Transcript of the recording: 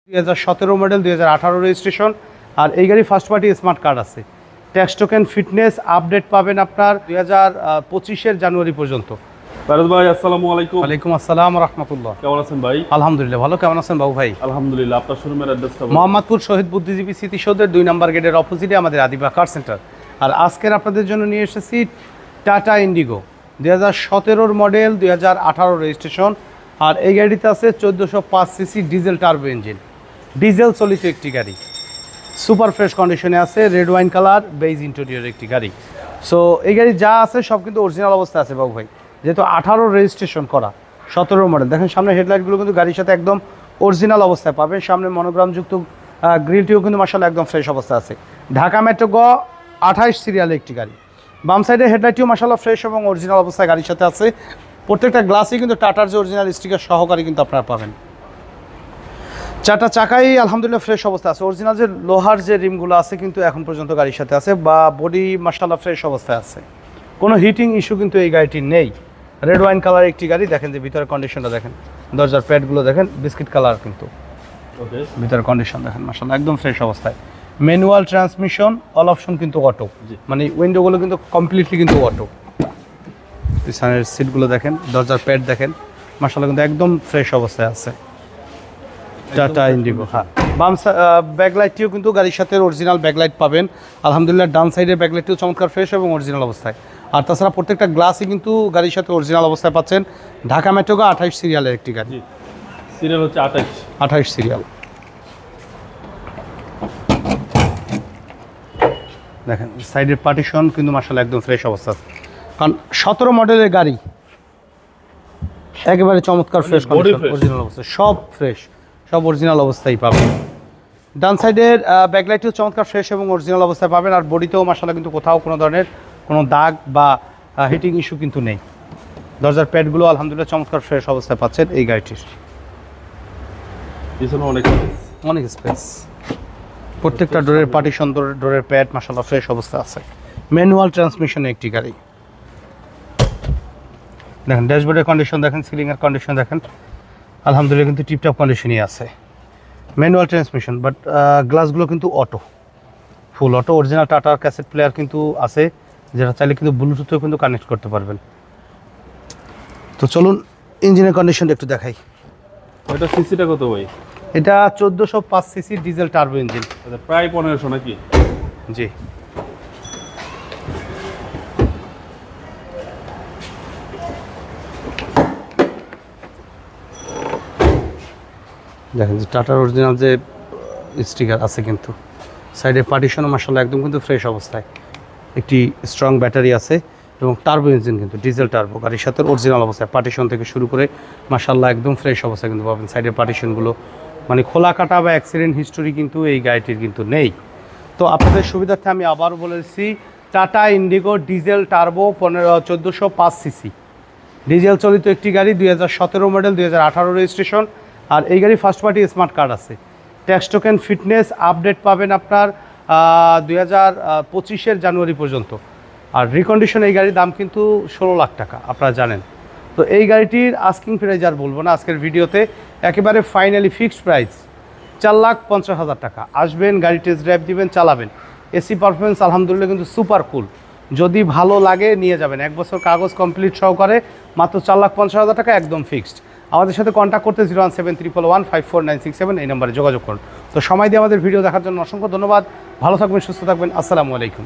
2017 model 2018 registration. আর এই গাড়ি first party smart card আছে। ট্যাক্স টোকেন ফিটনেস আপডেট পাবেন আপনার 2025-এর জানুয়ারি পর্যন্ত। ফারাজ ভাই আসসালামু আলাইকুম। ওয়ালাইকুম আসসালাম ওয়া রাহমাতুল্লাহ। কেমন আছেন ভাই? আলহামদুলিল্লাহ ভালো। কেমন আছেন বাবু ভাই? আলহামদুলিল্লাহ। আপনার শোরুমের অ্যাড্রেসটা বলুন। মোহাম্মদপুর শহীদ বুদ্ধিজীবী স্মৃতিসৌধের 2 নম্বর গেটের অপোজিটে আমাদের আদিবা কার সেন্টার। আর আজকের আপনাদের জন্য নিয়ে এসেছি টাটা ইন্ডিগো 2017 মডেল 2018 রেজিস্ট্রেশন। আর এই গাড়িতে আছে 1405 CC diesel turbo engine, diesel চালিত একটি গাড়ি, সুপার ফ্রেশ কন্ডিশনে আছে, red wine colour beige interior একটি গাড়ি। সো এই গাড়ি যা আছে সব কিন্তু অরিজিনাল অবস্থায় আছে বাবু ভাই, যেহেতু 18 রেজিস্ট্রেশন করা 17 মডেল। দেখেন সামনে হেডলাইটগুলো কিন্তু গাড়ির সাথে একদম অরিজিনাল অবস্থায় পাবেন। সামনে মনোগ্রামযুক্ত গ্রিলটিও কিন্তু মাশাআল্লাহ একদম ফ্রেশ অবস্থায় আছে। ঢাকা মেট্রো গ 28 সিরিয়ালের একটি গাড়ি। বাম সাইডের হেডলাইটটিও মাশাআল্লাহ ফ্রেশ এবং অরিজিনাল অবস্থায় গাড়ির সাথে আছে। প্রত্যেকটা গ্লাসই কিন্তু টাটার যে অরিজিনাল স্টিকার সহকারে কিন্তু আপনারা পাবেন। চারটা চাকাই আলহামদুলিল্লাহ ফ্রেশ অবস্থা আছে। অরিজিনাল যে লোহার যে রিমগুলো আছে কিন্তু এখন পর্যন্ত গাড়ির সাথে আছে, বা বডি মাশাআল্লাহ ফ্রেশ অবস্থায় আছে। কোনো হিটিং ইস্যু কিন্তু এই গাড়িটির নেই। রেড ওয়াইন কালার একটি গাড়ি। দেখেন যে ভিতরের কন্ডিশনটা দেখেন, দরজার প্যাডগুলো দেখেন বিস্কিট কালার কিন্তু। ওকে, ভিতরের কন্ডিশন দেখেন মাশাআল্লাহ একদম ফ্রেশ অবস্থায়। ম্যানুয়াল ট্রান্সমিশন, অল অপশন কিন্তু অটো, মানে উইন্ডোগুলো কিন্তু কমপ্লিটলি কিন্তু অটো। পিছনের সিটগুলো দেখেন, দরজার প্যাড দেখেন মাশাআল্লাহ কিন্তু একদম ফ্রেশ অবস্থায় আছে। Tata Indigo. হ্যাঁ, বাম ব্যাকলাইটটিও কিন্তু গাড়ির সাথে অরিজিনাল ব্যাকলাইট পাবেন আলহামদুলিল্লাহ। ডান সাইডের ব্যাকলাইটটিও চমৎকার ফ্রেশ এবং অরিজিনাল অবস্থায়। আর তাছাড়া প্রত্যেকটা গ্লাসই কিন্তু গাড়ির সাথে অরিজিনাল অবস্থায় পাচ্ছেন। ঢাকা মেট্রো 28 সিরিয়ালের একটি গাড়ি। সিরিয়াল হচ্ছে 28 সিরিয়াল। দেখেন সাইডের পার্টিশন কিন্তু মাশাআল্লাহ একদম ফ্রেশ অবস্থা আছে, কারণ 17 মডেলের গাড়ি একেবারে চমৎকার ফ্রেশ অরিজিনাল অবস্থা, সব ফ্রেশ, সব অরিজিনাল অবস্থায় পাবেন। ডান সাইডের ব্যাকলাইটটিও চমৎকার ফ্রেশ এবং অরিজিনাল অবস্থায় পাবেন। আর বডিতেও মাশাআল্লাহ কিন্তু কোথাও কোনো ধরনের কোনো দাগ বা হিটিং ইস্যু কিন্তু নেই। দরজার প্যাডগুলো আলহামদুলিল্লাহ চমৎকার ফ্রেশ অবস্থায় পাচ্ছেন এই গাড়িটির। পিছনে অনেক স্পেস। প্রত্যেকটা ডোরের পার্টিশন, ডোরের প্যাড মাশাআল্লাহ ফ্রেশ অবস্থায় আছে। ম্যানুয়াল ট্রান্সমিশনে একটি গাড়ি। দেখেন ড্যাশবোর্ডের কন্ডিশন দেখেন, সিলিংয়ের কন্ডিশন দেখেন আলহামদুলিল্লাহ কিন্তু টিপটপ কন্ডিশনই আছে। ম্যানুয়াল ট্রান্সমিশন, বাট গ্লাসগুলো কিন্তু অটো, ফুল অটো। অরিজিনাল টাটার ক্যাসেট প্লেয়ার কিন্তু আছে, যেটা চাইলে কিন্তু ব্লুটুথেও কিন্তু কানেক্ট করতে পারবেন। তো চলুন ইঞ্জিনের কন্ডিশনটা একটু দেখাই। এটা সিসিটা কত ভাই? এটা 1405 সিসি ডিজেল টার্বো ইঞ্জিন। প্রায় 1500 নাকি? জি। দেখেন যে টাটার অরিজিনাল যে স্টিকার আছে কিন্তু। সাইডে পার্টিশনও মাশাআল্লাহ একদম কিন্তু ফ্রেশ অবস্থায়। একটি স্ট্রং ব্যাটারি আছে এবং টার্বো ইঞ্জিন কিন্তু ডিজেল টার্বো গাড়ির সাথে অরিজিনাল অবস্থায়। পার্টিশন থেকে শুরু করে মাশাআল্লাহ একদম ফ্রেশ অবস্থায় কিন্তু পাবেন। সাইডের পার্টিশনগুলো মানে খোলা কাটা বা অ্যাক্সিডেন্ট হিস্টোরি কিন্তু এই গাড়িটির কিন্তু নেই। তো আপনাদের সুবিধার্থে আমি আবারও বলেছি, tata Indigo diesel turbo 1405 CC diesel চালিত একটি গাড়ি, 2017 মডেল 2018 রেজিস্ট্রেশন। আর এই গাড়ি ফার্স্ট পার্টি স্মার্ট কার্ড আছে। ট্যাক্স টোকেন ফিটনেস আপডেট পাবেন আপনার 2025-এর জানুয়ারি পর্যন্ত। আর রিকন্ডিশন এই গাড়ির দাম কিন্তু 16 লাখ টাকা, আপনারা জানেন। তো এই গাড়িটির আস্কিং প্রাইস আর বলবো না আজকের ভিডিওতে, একেবারে ফাইনালি ফিক্সড প্রাইস 4,50,000 টাকা। আসবেন, গাড়ি টেস্ট ড্রাইভ দিবেন, চালাবেন। এসি পারফরমেন্স আলহামদুলিল্লাহ কিন্তু সুপার কুল। যদি ভালো লাগে নিয়ে যাবেন, 1 বছর কাগজ কমপ্লিট সহকারে মাত্র 4,50,000 টাকা একদম ফিক্সড। আমাদের সাথে কন্ট্যাক্ট করতে 01711549667 এই নম্বরে যোগাযোগ করুন। তো সময় দিয়ে আমাদের ভিডিও দেখার জন্য অসংখ্য ধন্যবাদ। ভালো থাকবেন, সুস্থ থাকবেন। আসসালামু আলাইকুম।